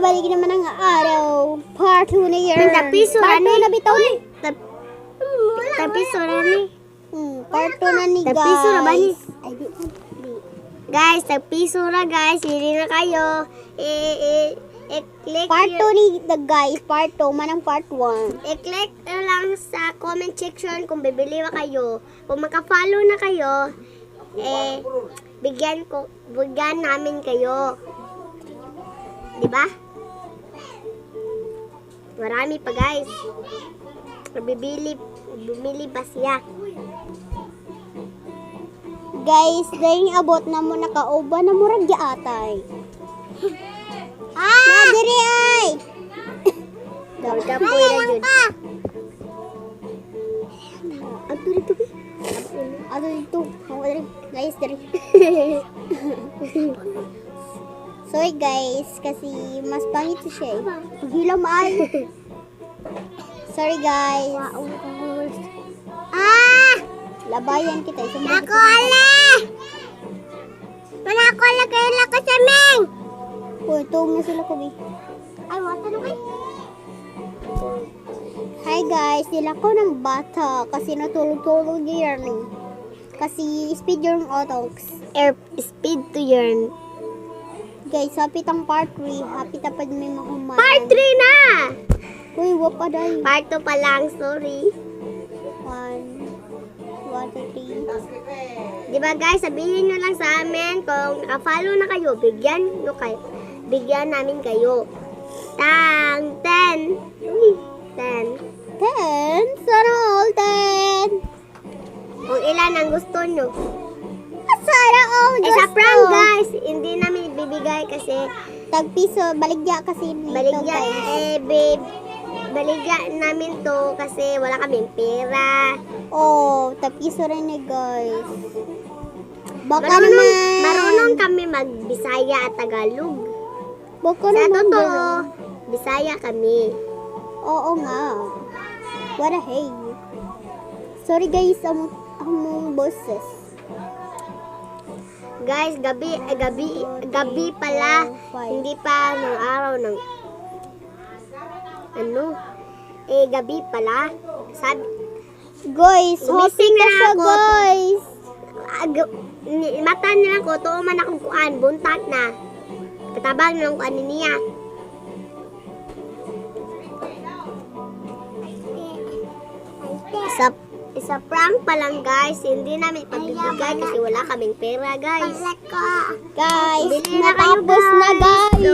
balik naman ang araw. Part 2 na yan. Tapiso Part 2 na bitaw ni. Tapiso na ni. Part 2 na ni guys. Tapiso na ba ni? Ay, di. Guys, tapiso na guys. Hindi na kayo. I-click Part 2 ni the guys. Part 2 manang part 1. I-click lang sa comment section kung bibili ba kayo. Kung maka-follow na kayo, bigyan namin kayo. Diba? Marami pa guys. Bumili pa siya. Guys, dahil abot na mo nakauba na mo ragya atay. Nadiri ay! Dapat po yun yun. Ato dito ba? Ano dito? Guys, dari. Sorry guys, kasi mas pangit siya eh. Hilaw maay. Sorry guys. Labayan kita. Ako ala! Wala ko ala kayo lako sa meng! Uy, tuwag na sila ko, bi. Ay, wata na kayo. Hi guys, sila ko ng bata kasi natulog-tulog yan eh. Kasi speed yung autos. Air speed to yearn. Guys, hapit ang part 3. Hapit tapad may mahuman. Part 3 na! Uy, wapa dahi. Part 2 pa lang, sorry. 1, 2, 3. Diba guys, sabihin nyo lang sa amin kung naka-follow na kayo, bigyan namin kayo. 10. 10. 10? Sana all 10. Kung ilan ang gusto nyo. Sana all gusto. Sa prank guys, hindi namin ibibigay kasi Tagpiso, baligya kasi nito baligya, guys. baligya namin to kasi wala kaming pera. Oh, tagpiso rin eh guys. Baka naman. Marunong kami mag-Bisaya at Tagalog. Baka Sa naman. totoo, Bisaya kami. Oo nga. What a hey. Sorry guys, among boses. Guys, gabi pala. Hindi pa ng araw ng gabi pala. Sabi, Guys, Gumising hopping na na siya ako. guys. mata nilang ko, to man akong kuan, buntat na. Katabang nilang kuan niya. Isa prank pa lang guys, hindi namin pagbibigay kasi wala kaming pera guys. Guys, Bili na kayo, natapos na guys. So,